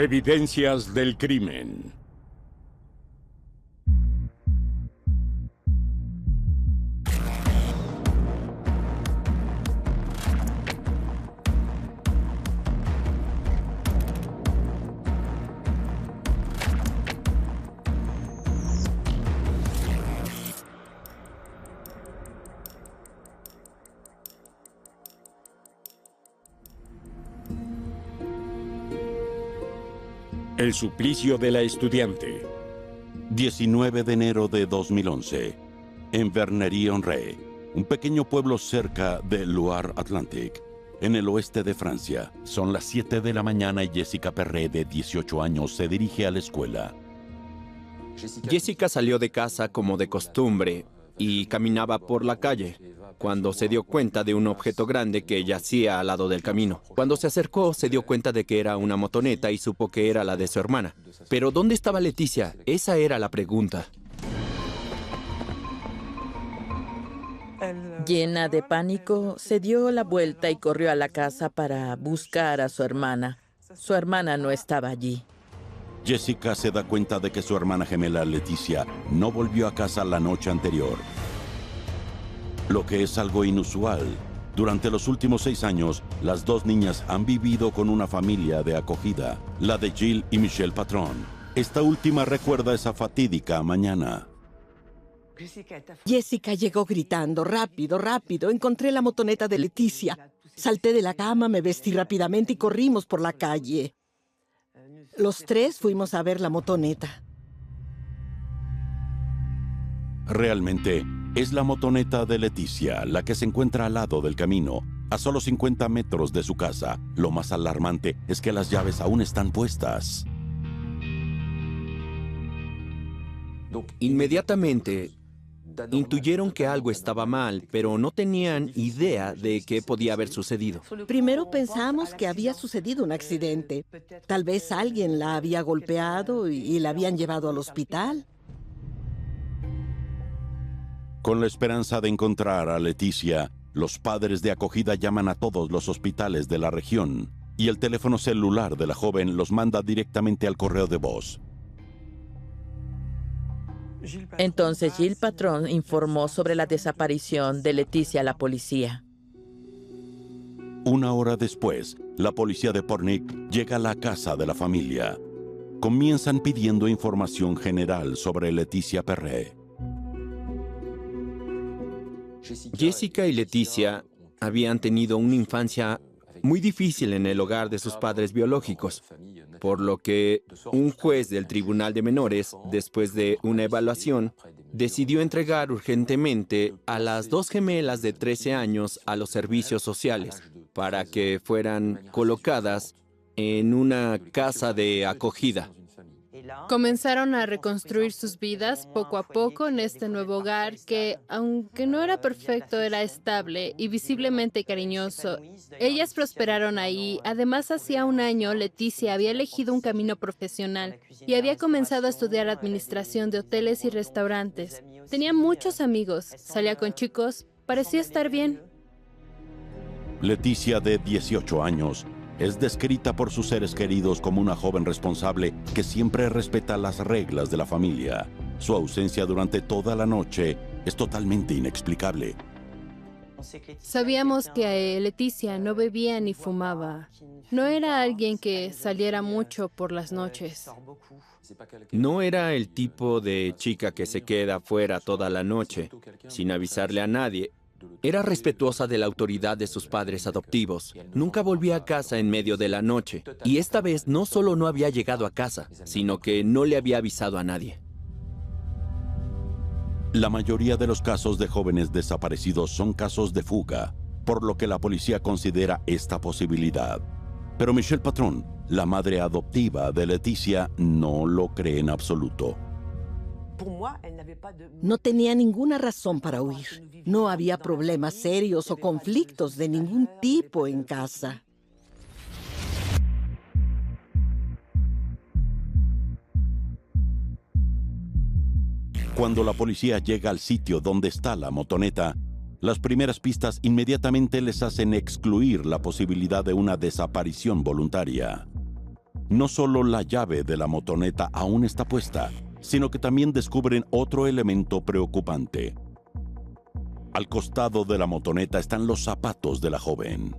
Evidencias del crimen. El suplicio de la estudiante. 19 de enero de 2011, en Vernerie-en-Ré, un pequeño pueblo cerca de Loire-Atlantique, en el oeste de Francia. Son las 7 de la mañana y Jessica Perret, de 18 años, se dirige a la escuela. Jessica salió de casa como de costumbre y caminaba por la calle cuando se dio cuenta de un objeto grande que yacía al lado del camino. Cuando se acercó, se dio cuenta de que era una motoneta y supo que era la de su hermana. Pero ¿dónde estaba Leticia? Esa era la pregunta. Llena de pánico, se dio la vuelta y corrió a la casa para buscar a su hermana. Su hermana no estaba allí. Jessica se da cuenta de que su hermana gemela Leticia no volvió a casa la noche anterior. Lo que es algo inusual. Durante los últimos 6 años, las dos niñas han vivido con una familia de acogida, la de Gilles y Michel Patron. Esta última recuerda esa fatídica mañana. Jessica llegó gritando, rápido, rápido. Encontré la motoneta de Leticia. Salté de la cama, me vestí rápidamente y corrimos por la calle. Los 3 fuimos a ver la motoneta. Realmente, es la motoneta de Leticia, la que se encuentra al lado del camino, a solo 50 metros de su casa. Lo más alarmante es que las llaves aún están puestas. Inmediatamente intuyeron que algo estaba mal, pero no tenían idea de qué podía haber sucedido. Primero pensamos que había sucedido un accidente. Tal vez alguien la había golpeado y la habían llevado al hospital. Con la esperanza de encontrar a Leticia, los padres de acogida llaman a todos los hospitales de la región y el teléfono celular de la joven los manda directamente al correo de voz. Entonces Gilles Patron informó sobre la desaparición de Leticia a la policía. 1 hora después, la policía de Pornic llega a la casa de la familia. Comienzan pidiendo información general sobre Leticia Perret. Jessica y Leticia habían tenido una infancia muy difícil en el hogar de sus padres biológicos, por lo que un juez del Tribunal de Menores, después de una evaluación, decidió entregar urgentemente a las 2 gemelas de 13 años a los servicios sociales para que fueran colocadas en una casa de acogida. Comenzaron a reconstruir sus vidas poco a poco en este nuevo hogar que, aunque no era perfecto, era estable y visiblemente cariñoso. Ellas prosperaron ahí. Además, hacía 1 año, Leticia había elegido un camino profesional y había comenzado a estudiar administración de hoteles y restaurantes. Tenía muchos amigos, salía con chicos, parecía estar bien. Leticia, de 18 años, es descrita por sus seres queridos como una joven responsable que siempre respeta las reglas de la familia. Su ausencia durante toda la noche es totalmente inexplicable. Sabíamos que Leticia no bebía ni fumaba. No era alguien que saliera mucho por las noches. No era el tipo de chica que se queda fuera toda la noche, sin avisarle a nadie. Era respetuosa de la autoridad de sus padres adoptivos. Nunca volvía a casa en medio de la noche. Y esta vez no solo no había llegado a casa, sino que no le había avisado a nadie. La mayoría de los casos de jóvenes desaparecidos son casos de fuga, por lo que la policía considera esta posibilidad. Pero Michel Patron, la madre adoptiva de Leticia, no lo cree en absoluto. No tenía ninguna razón para huir. No había problemas serios o conflictos de ningún tipo en casa. Cuando la policía llega al sitio donde está la motoneta, las primeras pistas inmediatamente les hacen excluir la posibilidad de una desaparición voluntaria. No solo la llave de la motoneta aún está puesta, sino que también descubren otro elemento preocupante. Al costado de la motoneta están los zapatos de la joven.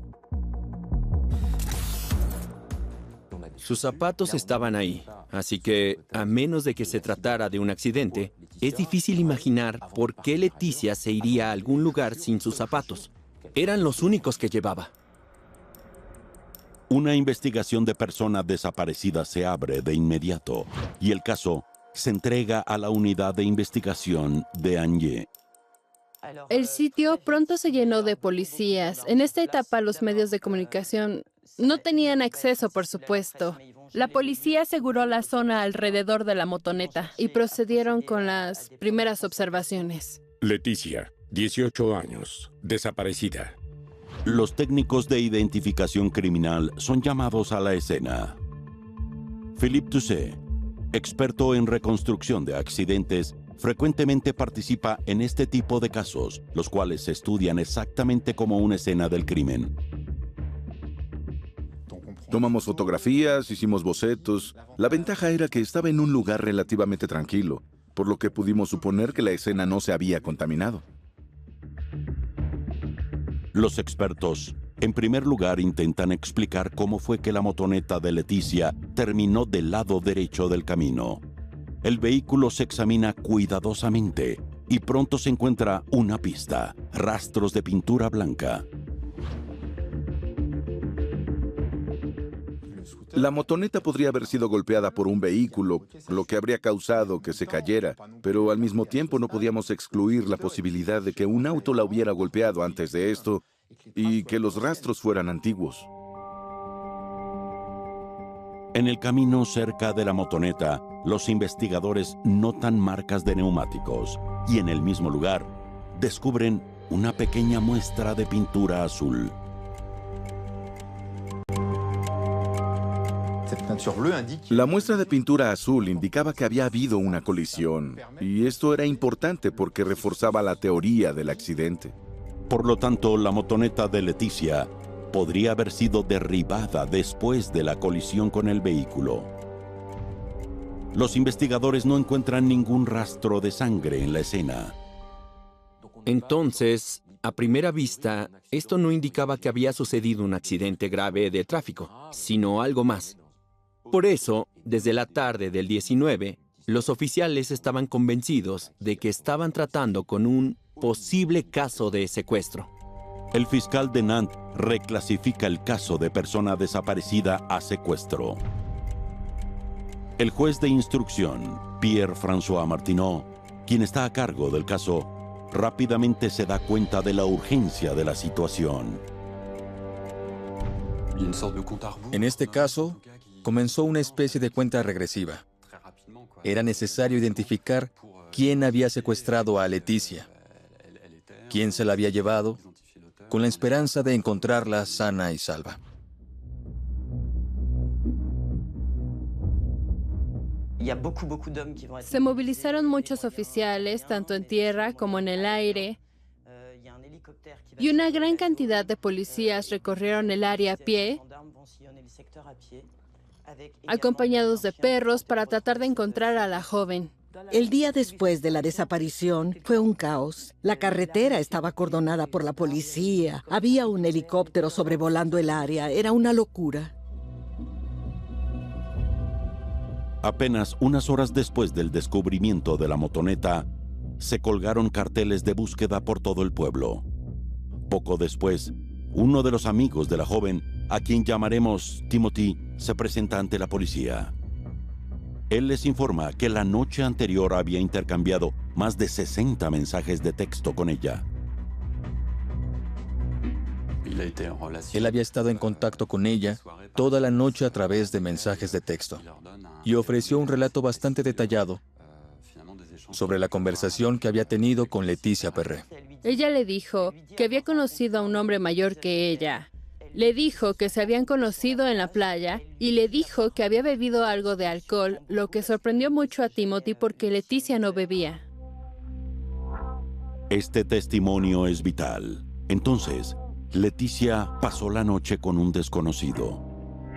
Sus zapatos estaban ahí, así que, a menos de que se tratara de un accidente, es difícil imaginar por qué Leticia se iría a algún lugar sin sus zapatos. Eran los únicos que llevaba. Una investigación de personas desaparecidas se abre de inmediato y el caso se entrega a la unidad de investigación de Angers. El sitio pronto se llenó de policías. En esta etapa los medios de comunicación no tenían acceso, por supuesto. La policía aseguró la zona alrededor de la motoneta y procedieron con las primeras observaciones. Leticia, 18 años, desaparecida. Los técnicos de identificación criminal son llamados a la escena. Philippe Toussaint, experto en reconstrucción de accidentes, frecuentemente participa en este tipo de casos, los cuales se estudian exactamente como una escena del crimen. Tomamos fotografías, hicimos bocetos. La ventaja era que estaba en un lugar relativamente tranquilo, por lo que pudimos suponer que la escena no se había contaminado. Los expertos, en primer lugar, intentan explicar cómo fue que la motoneta de Leticia terminó del lado derecho del camino. El vehículo se examina cuidadosamente y pronto se encuentra una pista, rastros de pintura blanca. La motoneta podría haber sido golpeada por un vehículo, lo que habría causado que se cayera, pero al mismo tiempo no podíamos excluir la posibilidad de que un auto la hubiera golpeado antes de esto y que los rastros fueran antiguos. En el camino cerca de la motoneta, los investigadores notan marcas de neumáticos y en el mismo lugar descubren una pequeña muestra de pintura azul. La muestra de pintura azul indicaba que había habido una colisión, y esto era importante porque reforzaba la teoría del accidente. Por lo tanto, la motoneta de Leticia podría haber sido derribada después de la colisión con el vehículo. Los investigadores no encuentran ningún rastro de sangre en la escena. Entonces, a primera vista, esto no indicaba que había sucedido un accidente grave de tráfico, sino algo más. Por eso, desde la tarde del 19, los oficiales estaban convencidos de que estaban tratando con un posible caso de secuestro. El fiscal de Nantes reclasifica el caso de persona desaparecida a secuestro. El juez de instrucción, Pierre-François Martineau, quien está a cargo del caso, rápidamente se da cuenta de la urgencia de la situación. En este caso, comenzó una especie de cuenta regresiva. Era necesario identificar quién había secuestrado a Leticia, quién se la había llevado, con la esperanza de encontrarla sana y salva. Se movilizaron muchos oficiales, tanto en tierra como en el aire, y una gran cantidad de policías recorrieron el área a pie, acompañados de perros para tratar de encontrar a la joven. El día después de la desaparición fue un caos. La carretera estaba acordonada por la policía. Había un helicóptero sobrevolando el área. Era una locura. Apenas unas horas después del descubrimiento de la motoneta, se colgaron carteles de búsqueda por todo el pueblo. Poco después, uno de los amigos de la joven, a quien llamaremos Timothy, se presenta ante la policía. Él les informa que la noche anterior había intercambiado más de 60 mensajes de texto con ella. Él había estado en contacto con ella toda la noche a través de mensajes de texto y ofreció un relato bastante detallado sobre la conversación que había tenido con Leticia Perret. Ella le dijo que había conocido a un hombre mayor que ella. Le dijo que se habían conocido en la playa y le dijo que había bebido algo de alcohol, lo que sorprendió mucho a Timothy porque Leticia no bebía. Este testimonio es vital. Entonces, Leticia pasó la noche con un desconocido.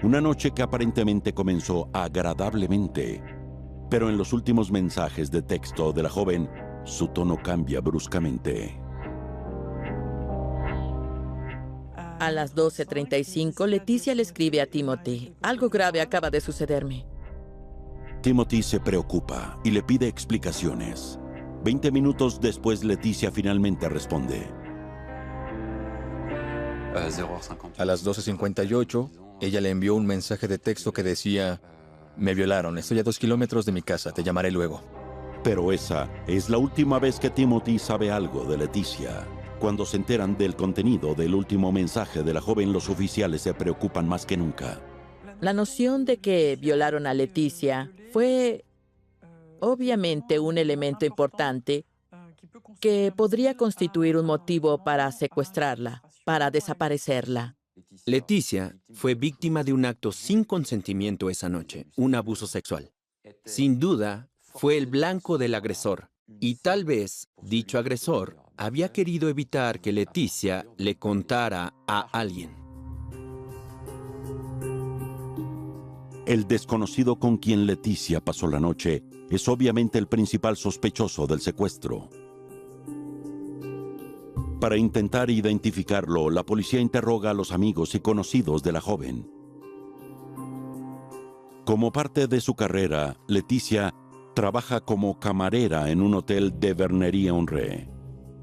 Una noche que aparentemente comenzó agradablemente, pero en los últimos mensajes de texto de la joven, su tono cambia bruscamente. A las 12:35, Leticia le escribe a Timothy: algo grave acaba de sucederme. Timothy se preocupa y le pide explicaciones. 20 minutos después, Leticia finalmente responde. A las 12:58, ella le envió un mensaje de texto que decía: me violaron, estoy a 2 kilómetros de mi casa, te llamaré luego. Pero esa es la última vez que Timothy sabe algo de Leticia. Cuando se enteran del contenido del último mensaje de la joven, los oficiales se preocupan más que nunca. La noción de que violaron a Leticia fue obviamente un elemento importante que podría constituir un motivo para secuestrarla, para desaparecerla. Leticia fue víctima de un acto sin consentimiento esa noche, un abuso sexual. Sin duda, fue el blanco del agresor, y tal vez dicho agresor había querido evitar que Leticia le contara a alguien. El desconocido con quien Leticia pasó la noche es obviamente el principal sospechoso del secuestro. Para intentar identificarlo, la policía interroga a los amigos y conocidos de la joven. Como parte de su carrera, Leticia trabaja como camarera en un hotel de Bernerie-en-Retz.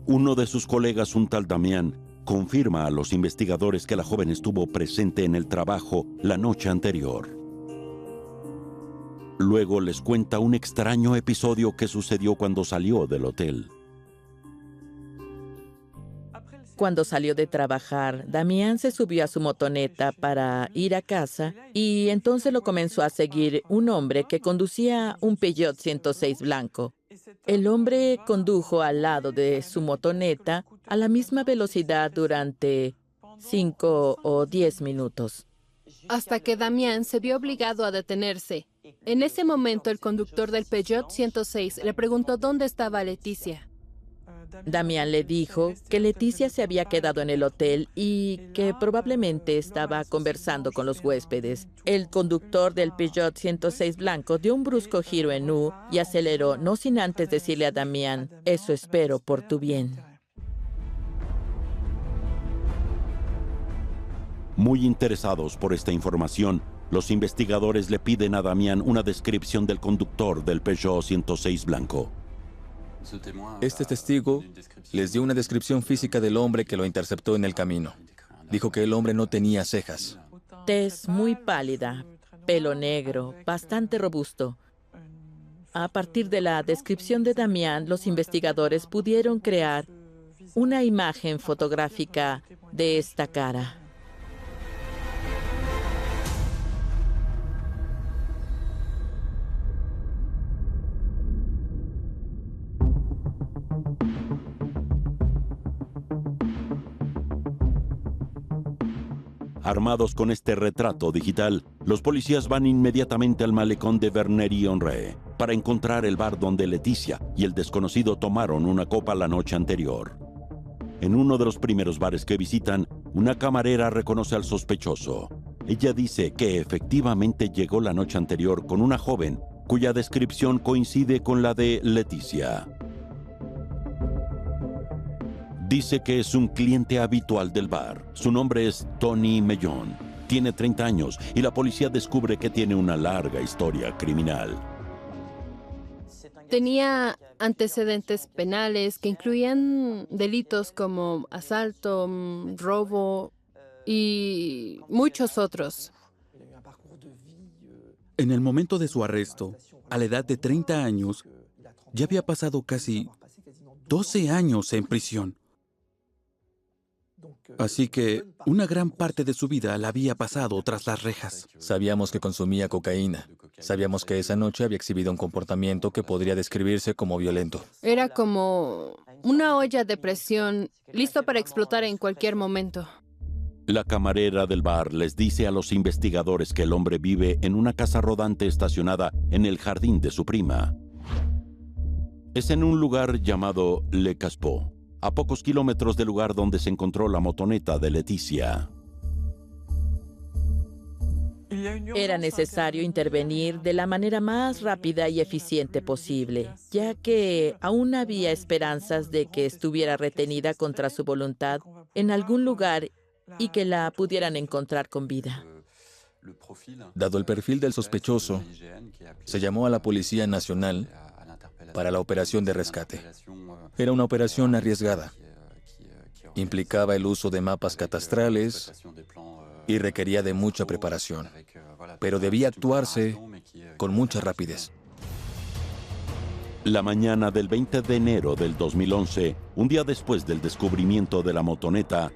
Uno de sus colegas, un tal Damián, confirma a los investigadores que la joven estuvo presente en el trabajo la noche anterior. Luego les cuenta un extraño episodio que sucedió cuando salió del hotel. Cuando salió de trabajar, Damián se subió a su motoneta para ir a casa y entonces lo comenzó a seguir un hombre que conducía un Peugeot 106 blanco. El hombre condujo al lado de su motoneta a la misma velocidad durante 5 o 10 minutos. Hasta que Damián se vio obligado a detenerse. En ese momento, el conductor del Peugeot 106 le preguntó dónde estaba Leticia. Damián le dijo que Leticia se había quedado en el hotel y que probablemente estaba conversando con los huéspedes. El conductor del Peugeot 106 blanco dio un brusco giro en U y aceleró, no sin antes decirle a Damián: eso espero por tu bien. Muy interesados por esta información, los investigadores le piden a Damián una descripción del conductor del Peugeot 106 blanco. Este testigo les dio una descripción física del hombre que lo interceptó en el camino. Dijo que el hombre no tenía cejas. Tez muy pálida, pelo negro, bastante robusto. A partir de la descripción de Damián, los investigadores pudieron crear una imagen fotográfica de esta cara. Armados con este retrato digital, los policías van inmediatamente al malecón de Bernerie-en-Retz para encontrar el bar donde Leticia y el desconocido tomaron una copa la noche anterior. En uno de los primeros bares que visitan, una camarera reconoce al sospechoso. Ella dice que efectivamente llegó la noche anterior con una joven cuya descripción coincide con la de Leticia. Dice que es un cliente habitual del bar. Su nombre es Tony Mellon. Tiene 30 años y la policía descubre que tiene una larga historia criminal. Tenía antecedentes penales que incluían delitos como asalto, robo y muchos otros. En el momento de su arresto, a la edad de 30 años, ya había pasado casi 12 años en prisión. Así que una gran parte de su vida la había pasado tras las rejas. Sabíamos que consumía cocaína. Sabíamos que esa noche había exhibido un comportamiento que podría describirse como violento. Era como una olla de presión, listo para explotar en cualquier momento. La camarera del bar les dice a los investigadores que el hombre vive en una casa rodante estacionada en el jardín de su prima. Es en un lugar llamado Le Caspo, a pocos kilómetros del lugar donde se encontró la motoneta de Leticia. Era necesario intervenir de la manera más rápida y eficiente posible, ya que aún había esperanzas de que estuviera retenida contra su voluntad en algún lugar y que la pudieran encontrar con vida. Dado el perfil del sospechoso, se llamó a la Policía Nacional para la operación de rescate. Era una operación arriesgada. Implicaba el uso de mapas catastrales y requería de mucha preparación, pero debía actuarse con mucha rapidez. La mañana del 20 de enero del 2011, un día después del descubrimiento de la motoneta,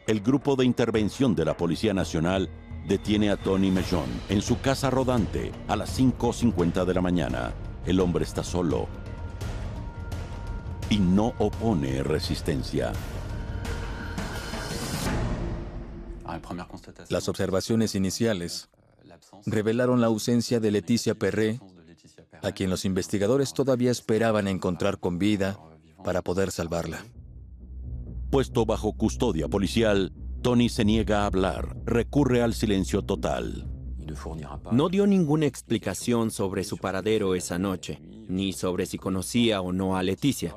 el grupo de intervención de la Policía Nacional detiene a Tony Mellon en su casa rodante a las 5:50 de la mañana. El hombre está solo y no opone resistencia. Las observaciones iniciales revelaron la ausencia de Leticia Perret, a quien los investigadores todavía esperaban encontrar con vida para poder salvarla. Puesto bajo custodia policial, Tony se niega a hablar, recurre al silencio total. No dio ninguna explicación sobre su paradero esa noche, ni sobre si conocía o no a Leticia.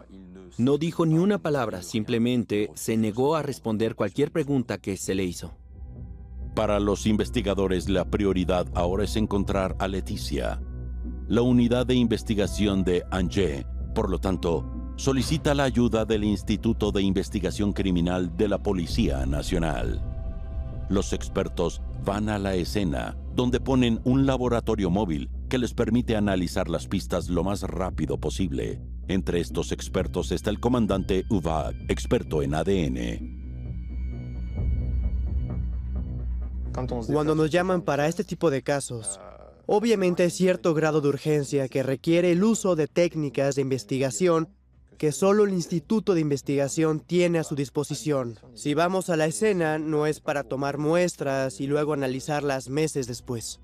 No dijo ni una palabra, simplemente se negó a responder cualquier pregunta que se le hizo. Para los investigadores, la prioridad ahora es encontrar a Leticia. La unidad de investigación de Angers, por lo tanto, solicita la ayuda del Instituto de Investigación Criminal de la Policía Nacional. Los expertos van a la escena, donde ponen un laboratorio móvil que les permite analizar las pistas lo más rápido posible. Entre estos expertos está el comandante Uvac, experto en ADN. Cuando nos llaman para este tipo de casos, obviamente hay cierto grado de urgencia que requiere el uso de técnicas de investigación que solo el Instituto de Investigación tiene a su disposición. Si vamos a la escena, no es para tomar muestras y luego analizarlas meses después.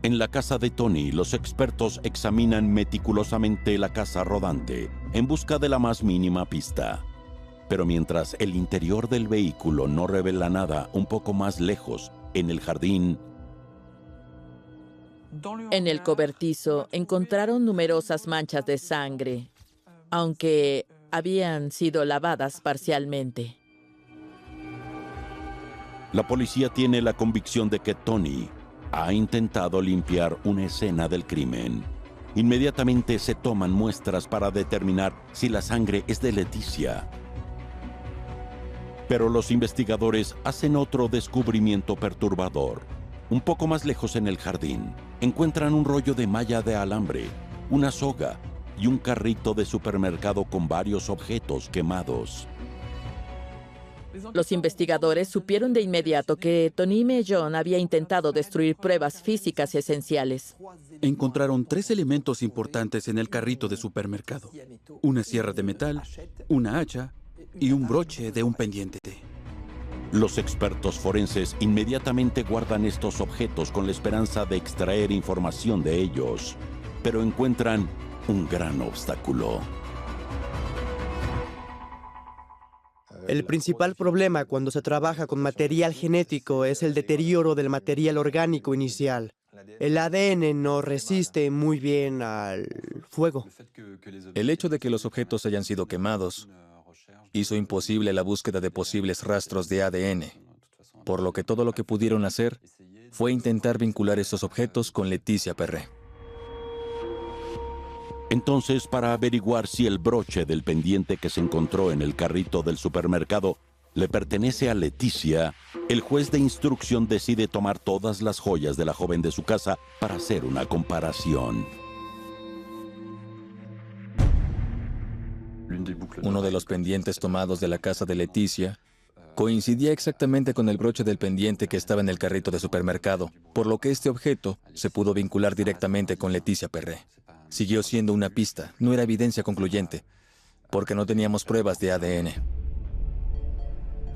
En la casa de Tony, los expertos examinan meticulosamente la casa rodante en busca de la más mínima pista. Pero mientras el interior del vehículo no revela nada, un poco más lejos, en el jardín, En el cobertizo encontraron numerosas manchas de sangre, aunque habían sido lavadas parcialmente. la policía tiene la convicción de que Tony ha intentado limpiar una escena del crimen. Inmediatamente se toman muestras para determinar si la sangre es de Leticia. Pero los investigadores hacen otro descubrimiento perturbador. Un poco más lejos en el jardín, encuentran un rollo de malla de alambre, una soga y un carrito de supermercado con varios objetos quemados. Los investigadores supieron de inmediato que Tony Mellon había intentado destruir pruebas físicas esenciales. Encontraron 3 elementos importantes en el carrito de supermercado: una sierra de metal, una hacha y un broche de un pendiente. Los expertos forenses inmediatamente guardan estos objetos con la esperanza de extraer información de ellos, pero encuentran un gran obstáculo. El principal problema cuando se trabaja con material genético es el deterioro del material orgánico inicial. El ADN no resiste muy bien al fuego. El hecho de que los objetos hayan sido quemados hizo imposible la búsqueda de posibles rastros de ADN, por lo que todo lo que pudieron hacer fue intentar vincular esos objetos con Leticia Perret. Entonces, para averiguar si el broche del pendiente que se encontró en el carrito del supermercado le pertenece a Leticia, el juez de instrucción decide tomar todas las joyas de la joven de su casa para hacer una comparación. Uno de los pendientes tomados de la casa de Leticia coincidía exactamente con el broche del pendiente que estaba en el carrito de supermercado, por lo que este objeto se pudo vincular directamente con Leticia Perret. Siguió siendo una pista, no era evidencia concluyente, porque no teníamos pruebas de ADN.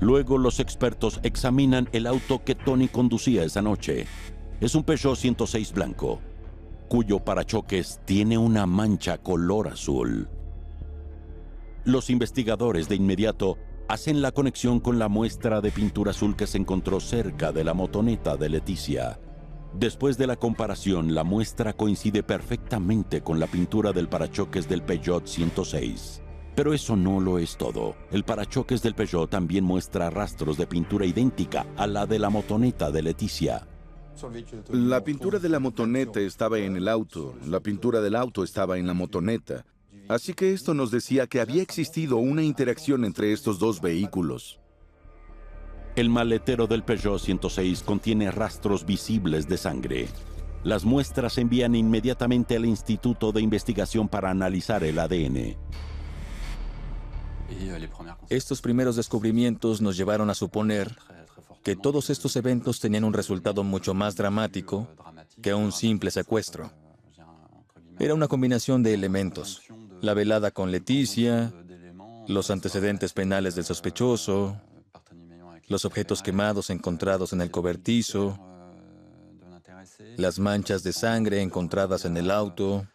Luego los expertos examinan el auto que Tony conducía esa noche. Es un Peugeot 106 blanco, cuyo parachoques tiene una mancha color azul. Los investigadores de inmediato hacen la conexión con la muestra de pintura azul que se encontró cerca de la motoneta de Leticia. Después de la comparación, la muestra coincide perfectamente con la pintura del parachoques del Peugeot 106. Pero eso no lo es todo. El parachoques del Peugeot también muestra rastros de pintura idéntica a la de la motoneta de Leticia. La pintura de la motoneta estaba en el auto, la pintura del auto estaba en la motoneta. Así que esto nos decía que había existido una interacción entre estos dos vehículos. El maletero del Peugeot 106 contiene rastros visibles de sangre. Las muestras se envían inmediatamente al Instituto de Investigación para analizar el ADN. Estos primeros descubrimientos nos llevaron a suponer que todos estos eventos tenían un resultado mucho más dramático que un simple secuestro. Era una combinación de elementos: la velada con Leticia, los antecedentes penales del sospechoso, los objetos quemados encontrados en el cobertizo, las manchas de sangre encontradas en el auto.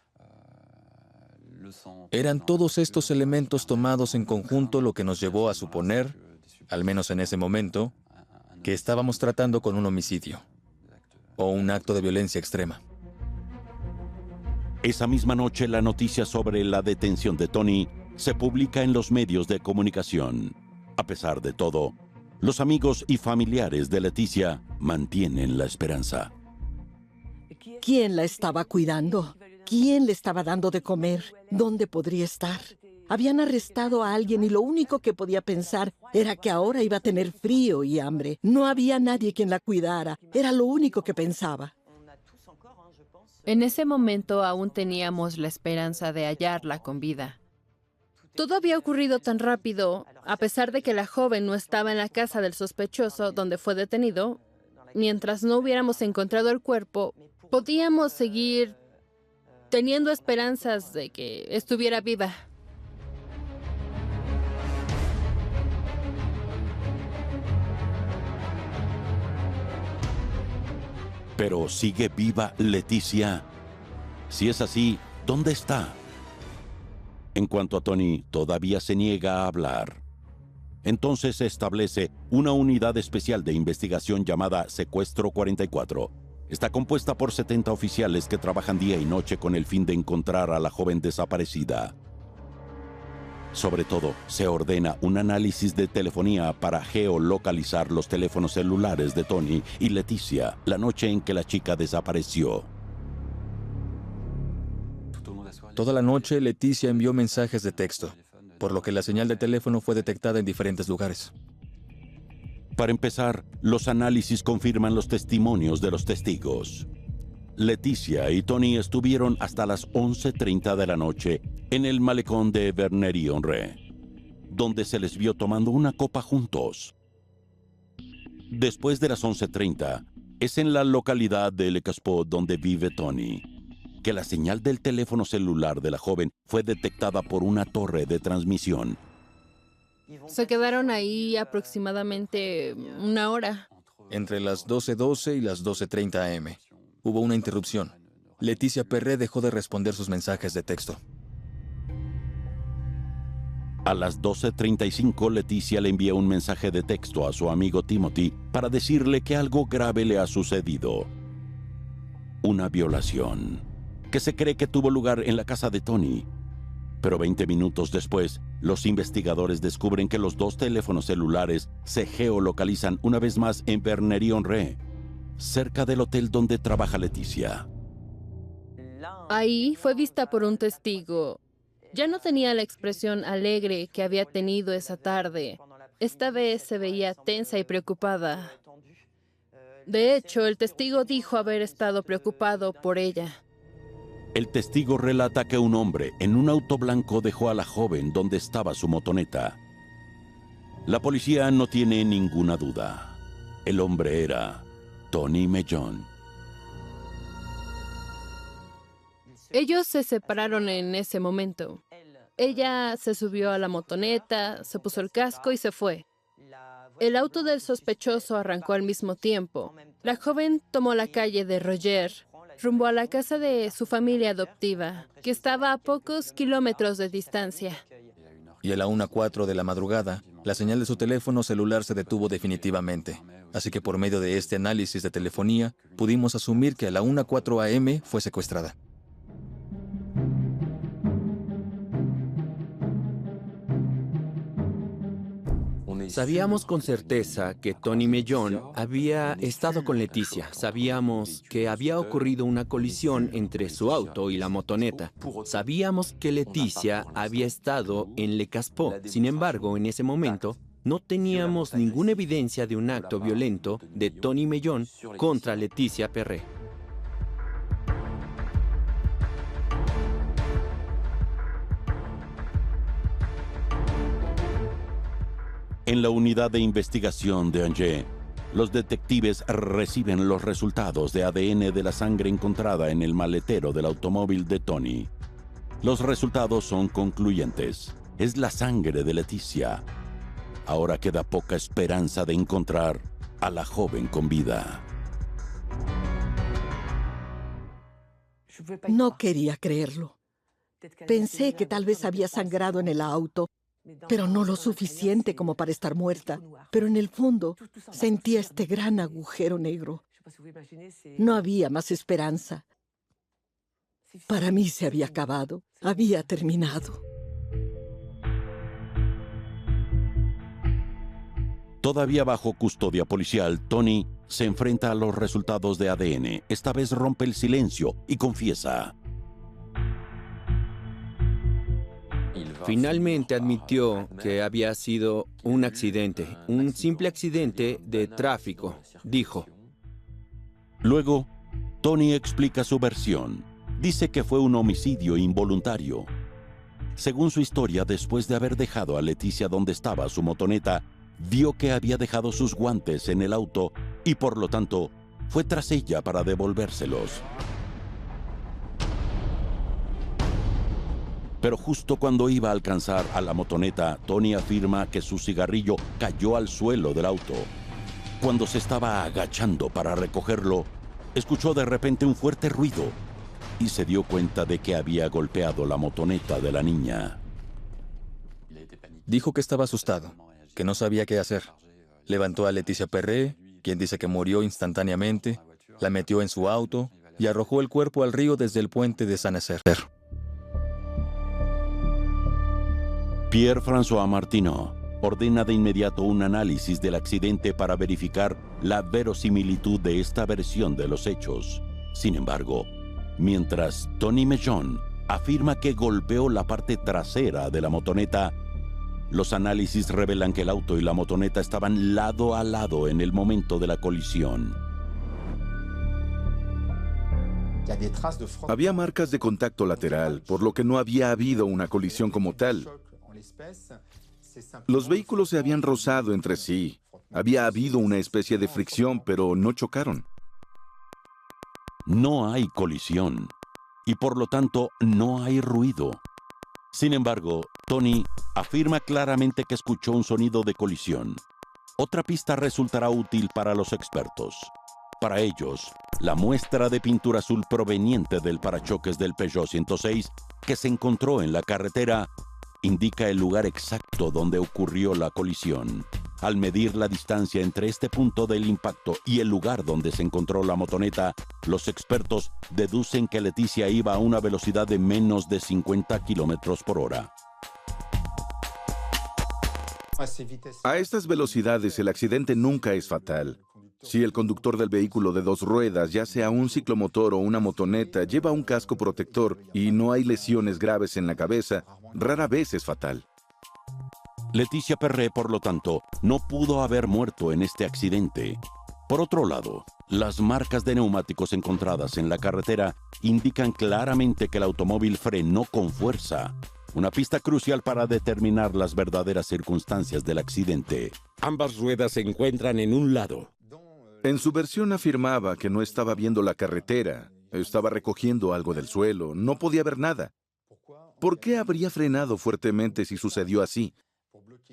Eran todos estos elementos tomados en conjunto lo que nos llevó a suponer, al menos en ese momento, que estábamos tratando con un homicidio o un acto de violencia extrema. Esa misma noche, la noticia sobre la detención de Tony se publica en los medios de comunicación. A pesar de todo, los amigos y familiares de Leticia mantienen la esperanza. ¿Quién la estaba cuidando? ¿Quién le estaba dando de comer? ¿Dónde podría estar? Habían arrestado a alguien y lo único que podía pensar era que ahora iba a tener frío y hambre. No había nadie quien la cuidara. Era lo único que pensaba. En ese momento aún teníamos la esperanza de hallarla con vida. Todo había ocurrido tan rápido, a pesar de que la joven no estaba en la casa del sospechoso donde fue detenido. Mientras no hubiéramos encontrado el cuerpo, podíamos seguir teniendo esperanzas de que estuviera viva. Pero ¿sigue viva Leticia? Si es así, ¿dónde está? En cuanto a Tony, todavía se niega a hablar. Entonces se establece una unidad especial de investigación llamada Secuestro 44. Está compuesta por 70 oficiales que trabajan día y noche con el fin de encontrar a la joven desaparecida. Sobre todo, se ordena un análisis de telefonía para geolocalizar los teléfonos celulares de Tony y Leticia la noche en que la chica desapareció. Toda la noche, Leticia envió mensajes de texto, por lo que la señal de teléfono fue detectada en diferentes lugares. Para empezar, los análisis confirman los testimonios de los testigos. Leticia y Tony estuvieron hasta las 11:30 de la noche en el malecón de Bernerie-en-Retz, donde se les vio tomando una copa juntos. Después de las 11:30, es en la localidad de Le Caspot donde vive Tony, que la señal del teléfono celular de la joven fue detectada por una torre de transmisión. Se quedaron ahí aproximadamente una hora. Entre las 12:12 y las 12:30 am. Hubo una interrupción. Leticia Perret dejó de responder sus mensajes de texto. A las 12:35, Leticia le envía un mensaje de texto a su amigo Timothy para decirle que algo grave le ha sucedido. Una violación, que se cree que tuvo lugar en la casa de Tony. Pero 20 minutos después, los investigadores descubren que los dos teléfonos celulares se geolocalizan una vez más en Bernerie-en-Retz, cerca del hotel donde trabaja Leticia. Ahí fue vista por un testigo. Ya no tenía la expresión alegre que había tenido esa tarde. Esta vez se veía tensa y preocupada. De hecho, el testigo dijo haber estado preocupado por ella. El testigo relata que un hombre en un auto blanco dejó a la joven donde estaba su motoneta. La policía no tiene ninguna duda. El hombre era Tony Mellon. Ellos se separaron en ese momento. Ella se subió a la motoneta, se puso el casco y se fue. El auto del sospechoso arrancó al mismo tiempo. La joven tomó la calle de Roger, rumbo a la casa de su familia adoptiva, que estaba a pocos kilómetros de distancia. Y a la 1:04 de la madrugada, La señal de su teléfono celular se detuvo definitivamente, así que por medio de este análisis de telefonía, pudimos asumir que a la 1:04 a.m. fue secuestrada. Sabíamos con certeza que Tony Mellon había estado con Leticia. Sabíamos que había ocurrido una colisión entre su auto y la motoneta. Sabíamos que Leticia había estado en Le Caspó. Sin embargo, en ese momento, no teníamos ninguna evidencia de un acto violento de Tony Mellon contra Leticia Perret. En la unidad de investigación de Angers, los detectives reciben los resultados de ADN de la sangre encontrada en el maletero del automóvil de Tony. Los resultados son concluyentes. Es la sangre de Leticia. Ahora queda poca esperanza de encontrar a la joven con vida. No quería creerlo. Pensé que tal vez había sangrado en el auto, pero no lo suficiente como para estar muerta. Pero en el fondo sentía este gran agujero negro. No había más esperanza. Para mí se había acabado, había terminado. Todavía bajo custodia policial, Tony se enfrenta a los resultados de ADN. Esta vez rompe el silencio y confiesa. Finalmente admitió que había sido un accidente, un simple accidente de tráfico, dijo. Luego, Tony explica su versión. Dice que fue un homicidio involuntario. Según su historia, después de haber dejado a Leticia donde estaba su motoneta, vio que había dejado sus guantes en el auto y por lo tanto fue tras ella para devolvérselos. Pero justo cuando iba a alcanzar a la motoneta, Tony afirma que su cigarrillo cayó al suelo del auto. Cuando se estaba agachando para recogerlo, escuchó de repente un fuerte ruido y se dio cuenta de que había golpeado la motoneta de la niña. Dijo que estaba asustado, que no sabía qué hacer. Levantó a Leticia Perret, quien dice que murió instantáneamente, la metió en su auto y arrojó el cuerpo al río desde el puente de Saint-Nazaire. Pierre-François Martineau ordena de inmediato un análisis del accidente para verificar la verosimilitud de esta versión de los hechos. Sin embargo, mientras Tony Mellon afirma que golpeó la parte trasera de la motoneta, los análisis revelan que el auto y la motoneta estaban lado a lado en el momento de la colisión. Había marcas de contacto lateral, por lo que no había habido una colisión como tal. Los vehículos se habían rozado entre sí. Había habido una especie de fricción, pero no chocaron. No hay colisión y por lo tanto no hay ruido. Sin embargo, Tony afirma claramente que escuchó un sonido de colisión. Otra pista resultará útil para los expertos. Para ellos, la muestra de pintura azul proveniente del parachoques del Peugeot 106 que se encontró en la carretera indica el lugar exacto donde ocurrió la colisión. Al medir la distancia entre este punto del impacto y el lugar donde se encontró la motoneta, los expertos deducen que Leticia iba a una velocidad de menos de 50 kilómetros por hora. A estas velocidades el accidente nunca es fatal. Si el conductor del vehículo de dos ruedas, ya sea un ciclomotor o una motoneta, lleva un casco protector y no hay lesiones graves en la cabeza, rara vez es fatal. Leticia Perret, por lo tanto, no pudo haber muerto en este accidente. Por otro lado, las marcas de neumáticos encontradas en la carretera indican claramente que el automóvil frenó con fuerza. Una pista crucial para determinar las verdaderas circunstancias del accidente. Ambas ruedas se encuentran en un lado. En su versión afirmaba que no estaba viendo la carretera, estaba recogiendo algo del suelo, no podía ver nada. ¿Por qué habría frenado fuertemente si sucedió así?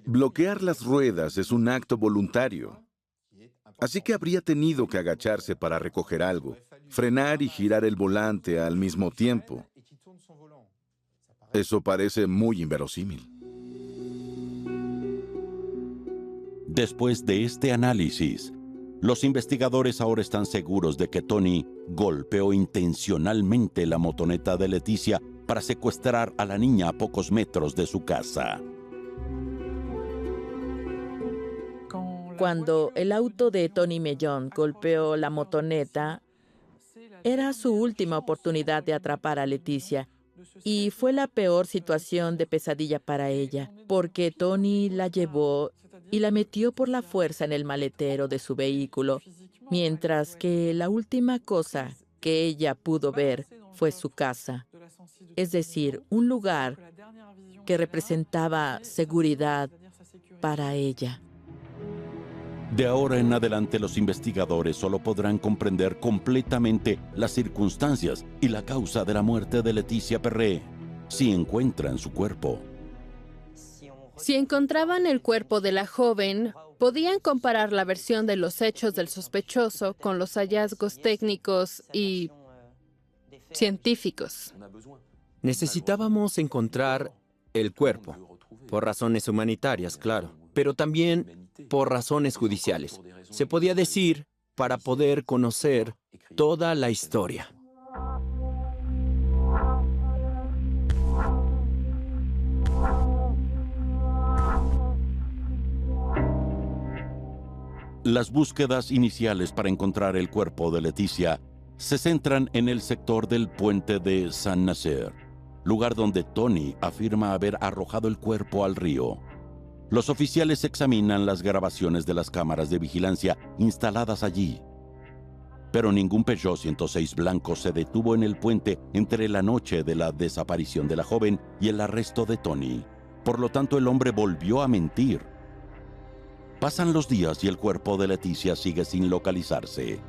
Bloquear las ruedas es un acto voluntario. Así que habría tenido que agacharse para recoger algo, frenar y girar el volante al mismo tiempo. Eso parece muy inverosímil. Después de este análisis, los investigadores ahora están seguros de que Tony golpeó intencionalmente la motoneta de Leticia para secuestrar a la niña a pocos metros de su casa. Cuando el auto de Tony Mellon golpeó la motoneta, era su última oportunidad de atrapar a Leticia. Y fue la peor situación de pesadilla para ella, porque Tony la llevó y la metió por la fuerza en el maletero de su vehículo, mientras que la última cosa que ella pudo ver fue su casa, es decir, un lugar que representaba seguridad para ella. De ahora en adelante, los investigadores solo podrán comprender completamente las circunstancias y la causa de la muerte de Leticia Perret si encuentran su cuerpo. Si encontraban el cuerpo de la joven, podían comparar la versión de los hechos del sospechoso con los hallazgos técnicos y científicos. Necesitábamos encontrar el cuerpo, por razones humanitarias, claro, pero también por razones judiciales. Se podía decir para poder conocer toda la historia. Las búsquedas iniciales para encontrar el cuerpo de Leticia se centran en el sector del puente de Saint-Nazaire, lugar donde Tony afirma haber arrojado el cuerpo al río. Los oficiales examinan las grabaciones de las cámaras de vigilancia instaladas allí. Pero ningún Peugeot 106 blanco se detuvo en el puente entre la noche de la desaparición de la joven y el arresto de Tony. Por lo tanto, el hombre volvió a mentir. Pasan los días y el cuerpo de Leticia sigue sin localizarse.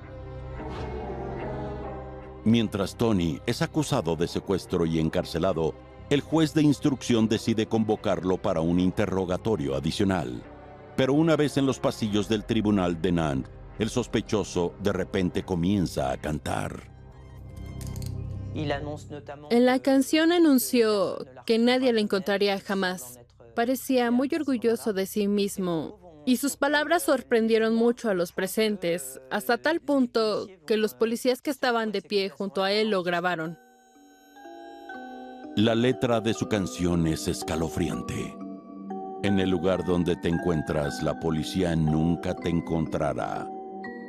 Mientras Tony es acusado de secuestro y encarcelado, el juez de instrucción decide convocarlo para un interrogatorio adicional. Pero una vez en los pasillos del tribunal de Nantes, el sospechoso de repente comienza a cantar. En la canción anunció que nadie le encontraría jamás. Parecía muy orgulloso de sí mismo y sus palabras sorprendieron mucho a los presentes, hasta tal punto que los policías que estaban de pie junto a él lo grabaron. La letra de su canción es escalofriante. En el lugar donde te encuentras, la policía nunca te encontrará.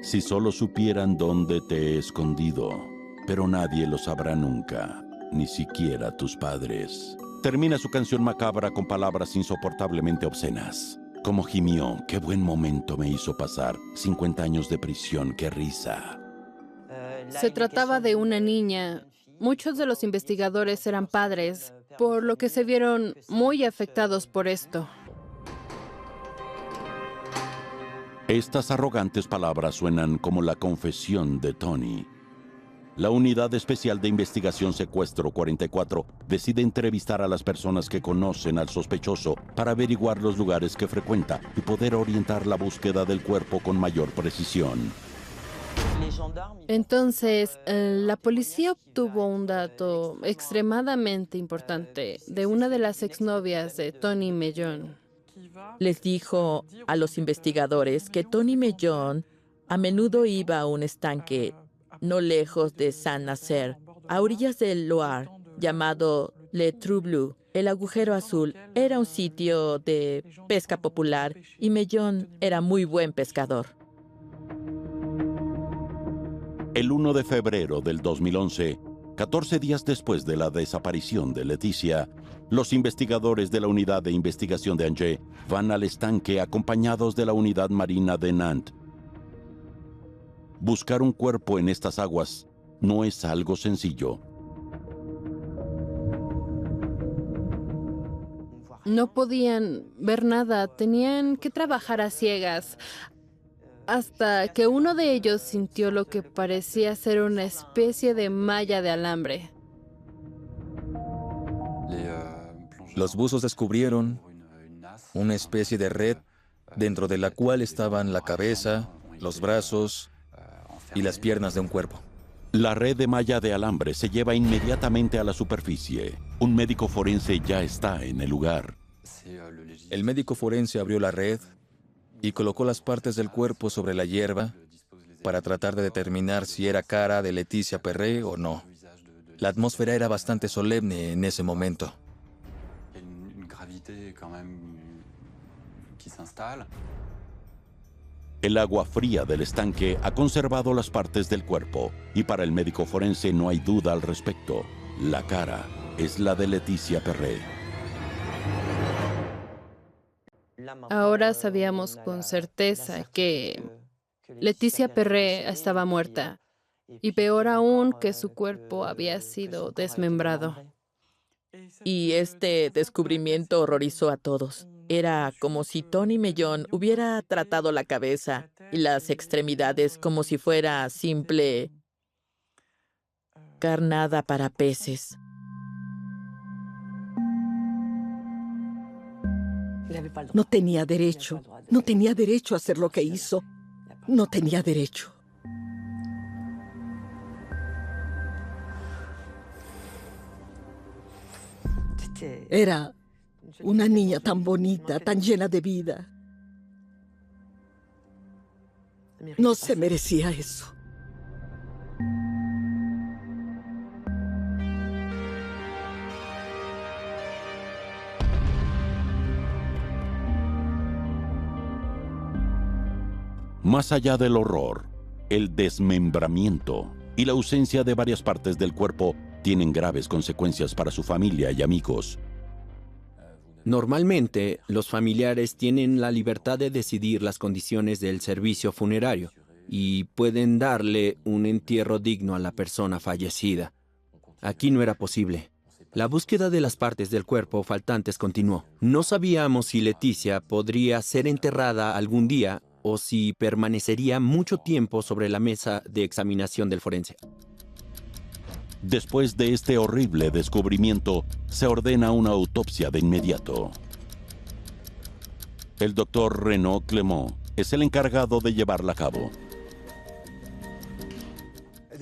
Si solo supieran dónde te he escondido, pero nadie lo sabrá nunca, ni siquiera tus padres. Termina su canción macabra con palabras insoportablemente obscenas. Como gimió, qué buen momento me hizo pasar. 50 años de prisión, qué risa. Se trataba de una niña. Muchos de los investigadores eran padres, por lo que se vieron muy afectados por esto. Estas arrogantes palabras suenan como la confesión de Tony. La Unidad Especial de Investigación Secuestro 44 decide entrevistar a las personas que conocen al sospechoso para averiguar los lugares que frecuenta y poder orientar la búsqueda del cuerpo con mayor precisión. Entonces, la policía obtuvo un dato extremadamente importante de una de las exnovias de Tony Mellon. Les dijo a los investigadores que Tony Mellon a menudo iba a un estanque no lejos de Saint-Nazaire, a orillas del Loire, llamado Le Trou Bleu. El agujero azul era un sitio de pesca popular y Mellon era muy buen pescador. El 1 de febrero del 2011, 14 días después de la desaparición de Leticia, los investigadores de la Unidad de Investigación de Angers van al estanque acompañados de la Unidad Marina de Nantes. Buscar un cuerpo en estas aguas no es algo sencillo. No podían ver nada, tenían que trabajar a ciegas, hasta que uno de ellos sintió lo que parecía ser una especie de malla de alambre. Los buzos descubrieron una especie de red dentro de la cual estaban la cabeza, los brazos y las piernas de un cuerpo. La red de malla de alambre se lleva inmediatamente a la superficie. Un médico forense ya está en el lugar. El médico forense abrió la red y colocó las partes del cuerpo sobre la hierba para tratar de determinar si era cara de Leticia Perret o no. La atmósfera era bastante solemne en ese momento. El agua fría del estanque ha conservado las partes del cuerpo y para el médico forense no hay duda al respecto. La cara es la de Leticia Perret. Ahora sabíamos con certeza que Leticia Perret estaba muerta y peor aún que su cuerpo había sido desmembrado. Y este descubrimiento horrorizó a todos. Era como si Tony Mellon hubiera tratado la cabeza y las extremidades como si fuera simple carnada para peces. No tenía derecho. No tenía derecho a hacer lo que hizo. No tenía derecho. Era una niña tan bonita, tan llena de vida. No se merecía eso. Más allá del horror, el desmembramiento y la ausencia de varias partes del cuerpo tienen graves consecuencias para su familia y amigos. Normalmente, los familiares tienen la libertad de decidir las condiciones del servicio funerario y pueden darle un entierro digno a la persona fallecida. Aquí no era posible. La búsqueda de las partes del cuerpo faltantes continuó. No sabíamos si Leticia podría ser enterrada algún día o si permanecería mucho tiempo sobre la mesa de examinación del forense. Después de este horrible descubrimiento, se ordena una autopsia de inmediato. El doctor Renaud Clément es el encargado de llevarla a cabo.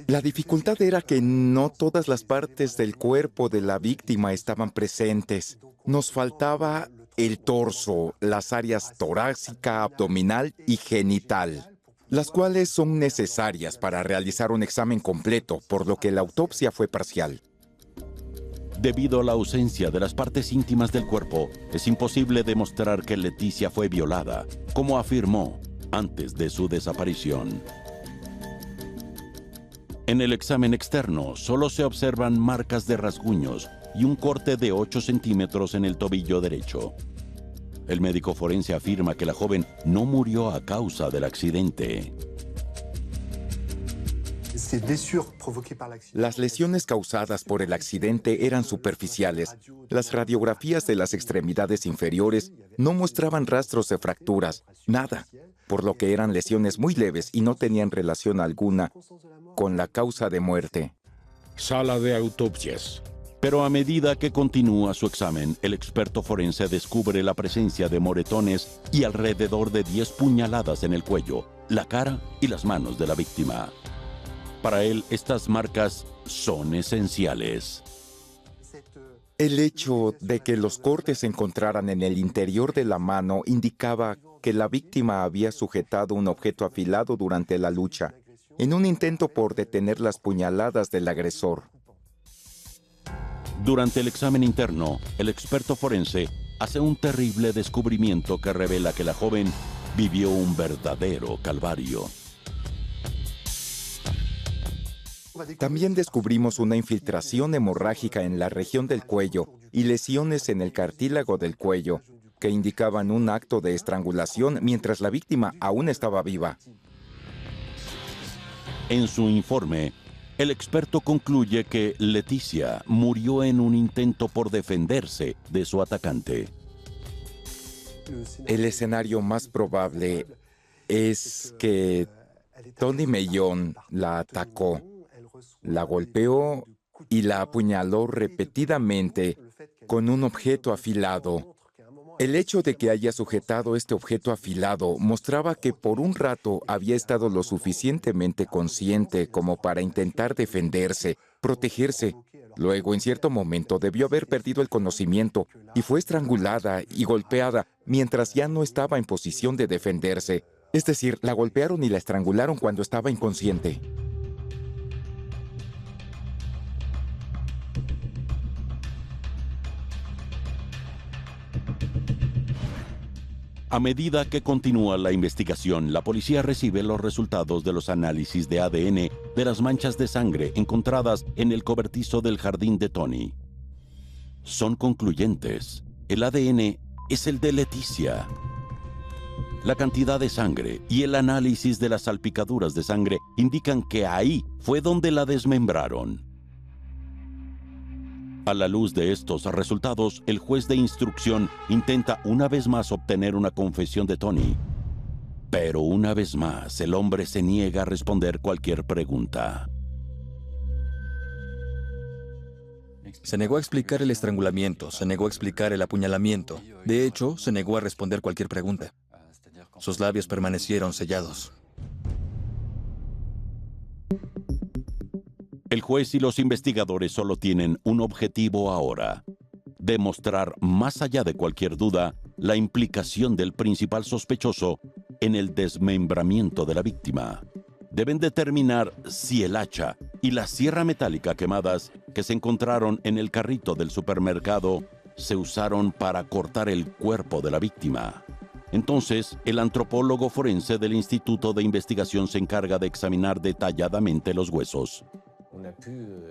La dificultad era que no todas las partes del cuerpo de la víctima estaban presentes. Nos faltaba el torso, las áreas torácica, abdominal y genital, las cuales son necesarias para realizar un examen completo, por lo que la autopsia fue parcial. Debido a la ausencia de las partes íntimas del cuerpo, es imposible demostrar que Leticia fue violada, como afirmó antes de su desaparición. En el examen externo, solo se observan marcas de rasguños y un corte de 8 centímetros en el tobillo derecho. El médico forense afirma que la joven no murió a causa del accidente. Las lesiones causadas por el accidente eran superficiales. Las radiografías de las extremidades inferiores no mostraban rastros de fracturas, nada, por lo que eran lesiones muy leves y no tenían relación alguna con la causa de muerte. Sala de autopsias. Pero a medida que continúa su examen, el experto forense descubre la presencia de moretones y alrededor de 10 puñaladas en el cuello, la cara y las manos de la víctima. Para él, estas marcas son esenciales. El hecho de que los cortes se encontraran en el interior de la mano indicaba que la víctima había sujetado un objeto afilado durante la lucha, en un intento por detener las puñaladas del agresor. Durante el examen interno, el experto forense hace un terrible descubrimiento que revela que la joven vivió un verdadero calvario. También descubrimos una infiltración hemorrágica en la región del cuello y lesiones en el cartílago del cuello, que indicaban un acto de estrangulación mientras la víctima aún estaba viva. En su informe, el experto concluye que Leticia murió en un intento por defenderse de su atacante. El escenario más probable es que Tony Mellon la atacó, la golpeó y la apuñaló repetidamente con un objeto afilado. El hecho de que haya sujetado este objeto afilado mostraba que por un rato había estado lo suficientemente consciente como para intentar defenderse, protegerse, Luego, en cierto momento, debió haber perdido el conocimiento y fue estrangulada y golpeada mientras ya no estaba en posición de defenderse. Es decir, la golpearon y la estrangularon cuando estaba inconsciente. A medida que continúa la investigación, la policía recibe los resultados de los análisis de ADN de las manchas de sangre encontradas en el cobertizo del jardín de Tony. Son concluyentes. El ADN es el de Leticia. La cantidad de sangre y el análisis de las salpicaduras de sangre indican que ahí fue donde la desmembraron. A la luz de estos resultados, el juez de instrucción intenta una vez más obtener una confesión de Tony. Pero una vez más, el hombre se niega a responder cualquier pregunta. Se negó a explicar el estrangulamiento, se negó a explicar el apuñalamiento. De hecho, se negó a responder cualquier pregunta. Sus labios permanecieron sellados. El juez y los investigadores solo tienen un objetivo ahora: demostrar, más allá de cualquier duda, la implicación del principal sospechoso en el desmembramiento de la víctima. Deben determinar si el hacha y la sierra metálica quemadas que se encontraron en el carrito del supermercado se usaron para cortar el cuerpo de la víctima. Entonces, el antropólogo forense del Instituto de Investigación se encarga de examinar detalladamente los huesos.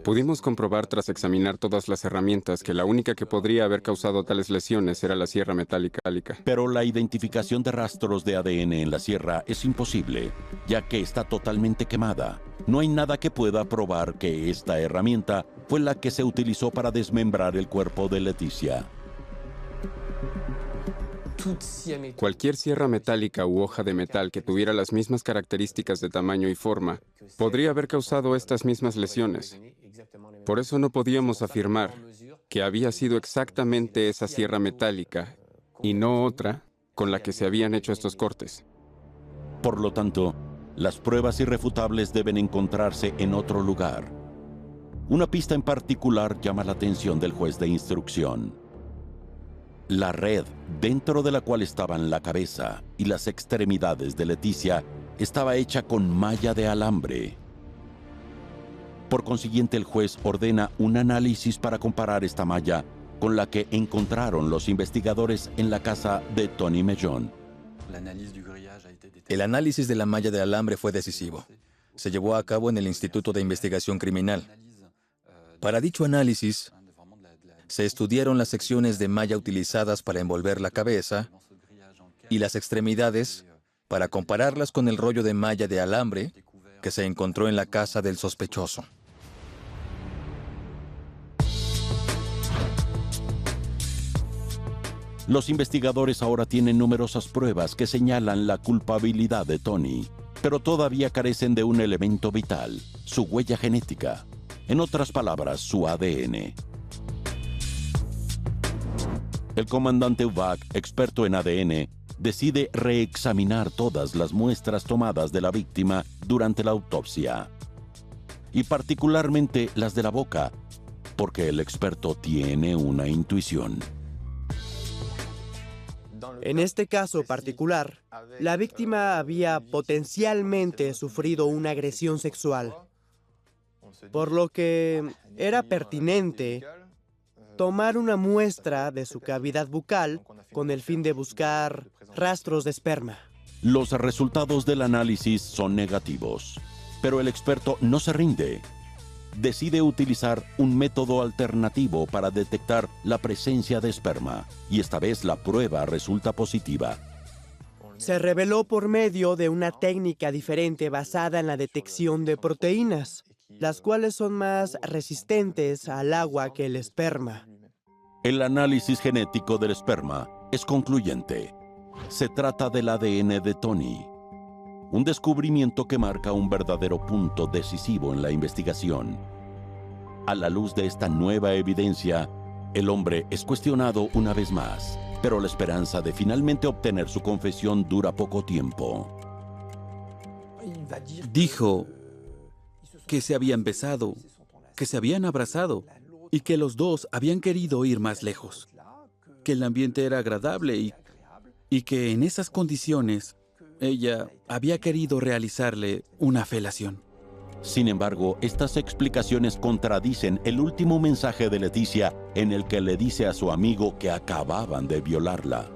Pudimos comprobar tras examinar todas las herramientas que la única que podría haber causado tales lesiones era la sierra metálica. Pero la identificación de rastros de ADN en la sierra es imposible, ya que está totalmente quemada. No hay nada que pueda probar que esta herramienta fue la que se utilizó para desmembrar el cuerpo de Leticia. Cualquier sierra metálica u hoja de metal que tuviera las mismas características de tamaño y forma podría haber causado estas mismas lesiones. Por eso no podíamos afirmar que había sido exactamente esa sierra metálica y no otra con la que se habían hecho estos cortes. Por lo tanto, las pruebas irrefutables deben encontrarse en otro lugar. Una pista en particular llama la atención del juez de instrucción. La red dentro de la cual estaban la cabeza y las extremidades de Leticia estaba hecha con malla de alambre. Por consiguiente, el juez ordena un análisis para comparar esta malla con la que encontraron los investigadores en la casa de Tony Mellon. El análisis de la malla de alambre fue decisivo. Se llevó a cabo en el Instituto de Investigación Criminal. Para dicho análisis, se estudiaron las secciones de malla utilizadas para envolver la cabeza y las extremidades para compararlas con el rollo de malla de alambre que se encontró en la casa del sospechoso. Los investigadores ahora tienen numerosas pruebas que señalan la culpabilidad de Tony, pero todavía carecen de un elemento vital: su huella genética. En otras palabras, su ADN. El comandante Uvak, experto en ADN, decide reexaminar todas las muestras tomadas de la víctima durante la autopsia, y particularmente las de la boca, porque el experto tiene una intuición. En este caso particular, la víctima había potencialmente sufrido una agresión sexual, por lo que era pertinente tomar una muestra de su cavidad bucal con el fin de buscar rastros de esperma. Los resultados del análisis son negativos, pero el experto no se rinde. Decide utilizar un método alternativo para detectar la presencia de esperma, y esta vez la prueba resulta positiva. Se reveló por medio de una técnica diferente basada en la detección de proteínas, las cuales son más resistentes al agua que el esperma. El análisis genético del esperma es concluyente. Se trata del ADN de Tony, un descubrimiento que marca un verdadero punto decisivo en la investigación. A la luz de esta nueva evidencia, el hombre es cuestionado una vez más, pero la esperanza de finalmente obtener su confesión dura poco tiempo. Dijo que se habían besado, que se habían abrazado, y que los dos habían querido ir más lejos, que el ambiente era agradable y que en esas condiciones ella había querido realizarle una felación. Sin embargo, estas explicaciones contradicen el último mensaje de Leticia en el que le dice a su amigo que acababan de violarla.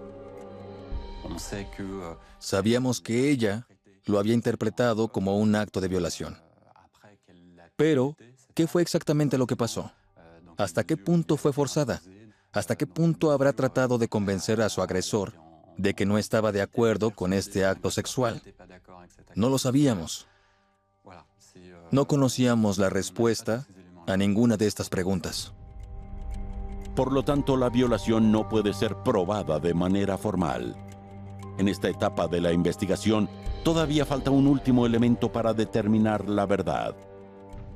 Sabíamos que ella lo había interpretado como un acto de violación. Pero, ¿qué fue exactamente lo que pasó? ¿Hasta qué punto fue forzada? ¿Hasta qué punto habrá tratado de convencer a su agresor de que no estaba de acuerdo con este acto sexual? No lo sabíamos. No conocíamos la respuesta a ninguna de estas preguntas. Por lo tanto, la violación no puede ser probada de manera formal. En esta etapa de la investigación, todavía falta un último elemento para determinar la verdad: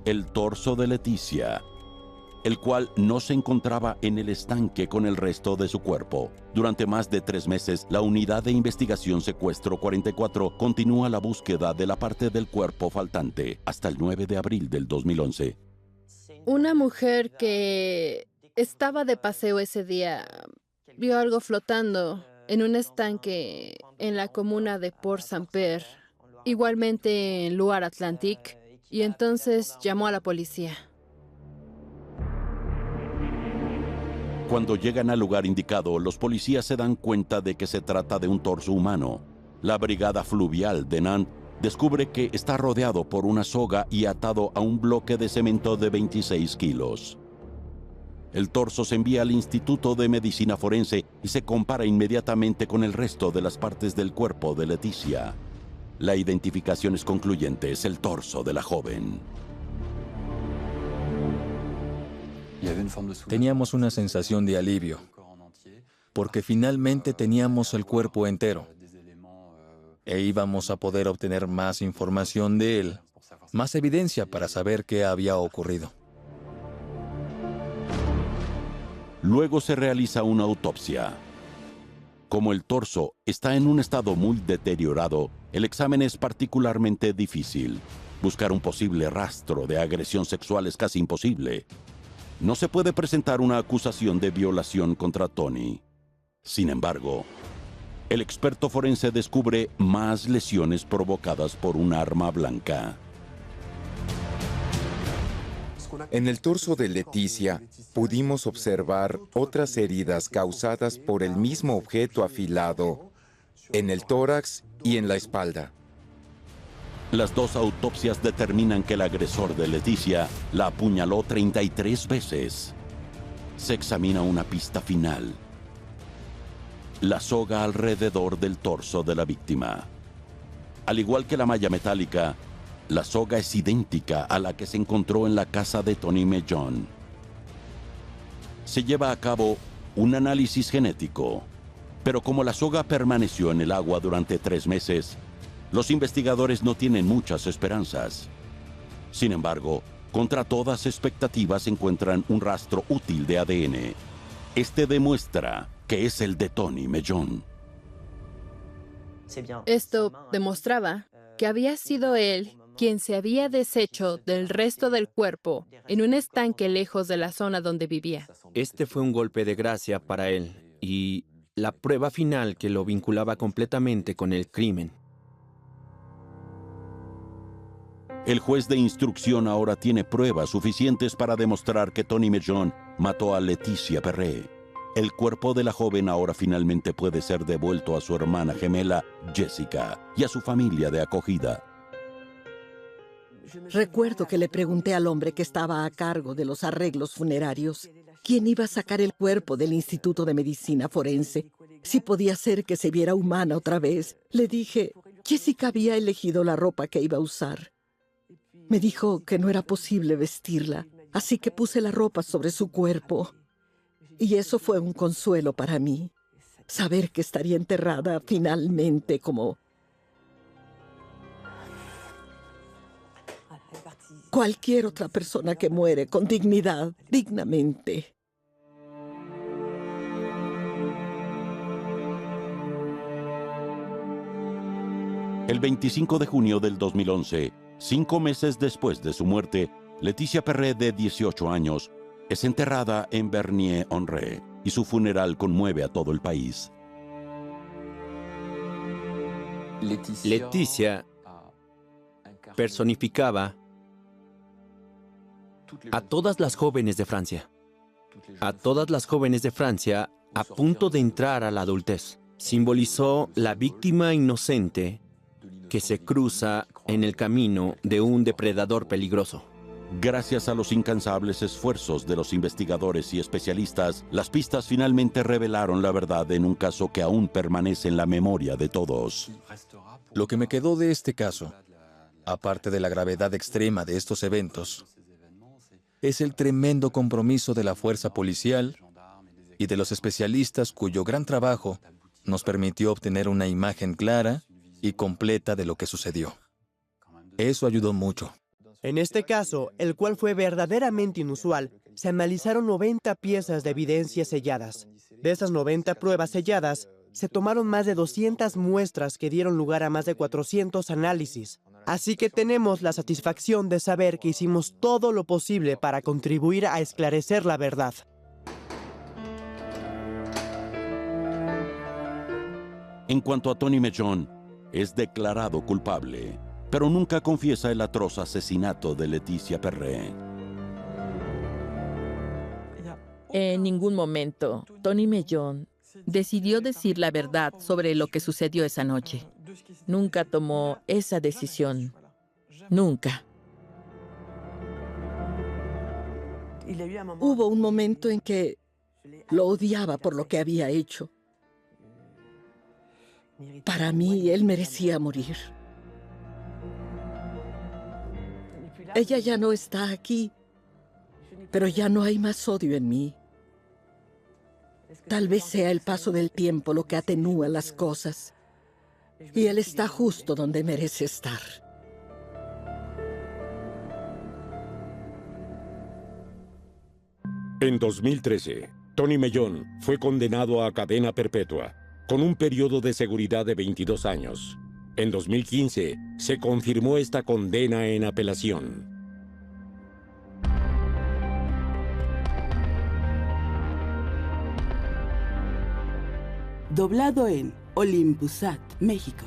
el torso de Leticia, el cual no se encontraba en el estanque con el resto de su cuerpo. Durante más de 3 meses, la Unidad de Investigación Secuestro 44 continúa la búsqueda de la parte del cuerpo faltante hasta el 9 de abril del 2011. Una mujer que estaba de paseo ese día vio algo flotando en un estanque en la comuna de Port-Saint-Père, igualmente en Loire-Atlantique, y entonces llamó a la policía. Cuando llegan al lugar indicado, los policías se dan cuenta de que se trata de un torso humano. La Brigada Fluvial de Nantes descubre que está rodeado por una soga y atado a un bloque de cemento de 26 kilos. El torso se envía al Instituto de Medicina Forense y se compara inmediatamente con el resto de las partes del cuerpo de Leticia. La identificación es concluyente: es el torso de la joven. Teníamos una sensación de alivio, porque finalmente teníamos el cuerpo entero e íbamos a poder obtener más información de él, más evidencia para saber qué había ocurrido. Luego se realiza una autopsia. Como el torso está en un estado muy deteriorado, el examen es particularmente difícil. Buscar un posible rastro de agresión sexual es casi imposible. No se puede presentar una acusación de violación contra Tony. Sin embargo, el experto forense descubre más lesiones provocadas por un arma blanca. En el torso de Leticia pudimos observar otras heridas causadas por el mismo objeto afilado en el tórax y en la espalda. Las 2 autopsias determinan que el agresor de Leticia la apuñaló 33 veces. Se examina una pista final: la soga alrededor del torso de la víctima. Al igual que la malla metálica, la soga es idéntica a la que se encontró en la casa de Tony Meillon. Se lleva a cabo un análisis genético, pero como la soga permaneció en el agua durante 3 meses, los investigadores no tienen muchas esperanzas. Sin embargo, contra todas expectativas encuentran un rastro útil de ADN. Este demuestra que es el de Tony Meillon. Esto demostraba que había sido él quien se había deshecho del resto del cuerpo en un estanque lejos de la zona donde vivía. Este fue un golpe de gracia para él y la prueba final que lo vinculaba completamente con el crimen. El juez de instrucción ahora tiene pruebas suficientes para demostrar que Tony Meillon mató a Leticia Perret. El cuerpo de la joven ahora finalmente puede ser devuelto a su hermana gemela, Jessica, y a su familia de acogida. Recuerdo que le pregunté al hombre que estaba a cargo de los arreglos funerarios quién iba a sacar el cuerpo del Instituto de Medicina Forense, si podía ser que se viera humana otra vez. Le dije, Jessica había elegido la ropa que iba a usar. Me dijo que no era posible vestirla, así que puse la ropa sobre su cuerpo. Y eso fue un consuelo para mí, saber que estaría enterrada finalmente como cualquier otra persona que muere con dignidad, dignamente. El 25 de junio del 2011, 5 meses después de su muerte, Leticia Perret, de 18 años, Es enterrada en Bernier-en-Retz y su funeral conmueve a todo el país. Leticia personificaba a todas las jóvenes de Francia. A todas las jóvenes de Francia a punto de entrar a la adultez. Simbolizó la víctima inocente que se cruza en el camino de un depredador peligroso. Gracias a los incansables esfuerzos de los investigadores y especialistas, las pistas finalmente revelaron la verdad en un caso que aún permanece en la memoria de todos. Lo que me quedó de este caso, aparte de la gravedad extrema de estos eventos, es el tremendo compromiso de la fuerza policial y de los especialistas cuyo gran trabajo nos permitió obtener una imagen clara y completa de lo que sucedió. Eso ayudó mucho. En este caso, el cual fue verdaderamente inusual, se analizaron 90 piezas de evidencia selladas. De esas 90 pruebas selladas, se tomaron más de 200 muestras que dieron lugar a más de 400 análisis. Así que tenemos la satisfacción de saber que hicimos todo lo posible para contribuir a esclarecer la verdad. En cuanto a Tony Mellon, es declarado culpable, pero nunca confiesa el atroz asesinato de Leticia Perret. En ningún momento, Tony Mellon decidió decir la verdad sobre lo que sucedió esa noche. Nunca tomó esa decisión. Nunca. Hubo un momento en que lo odiaba por lo que había hecho. Para mí, él merecía morir. Ella ya no está aquí, pero ya no hay más odio en mí. Tal vez sea el paso del tiempo lo que atenúa las cosas. Y él está justo donde merece estar. En 2013, Tony Mellon fue condenado a cadena perpetua, con un periodo de seguridad de 22 años. En 2015, se confirmó esta condena en apelación. Doblado en Olympusat, México.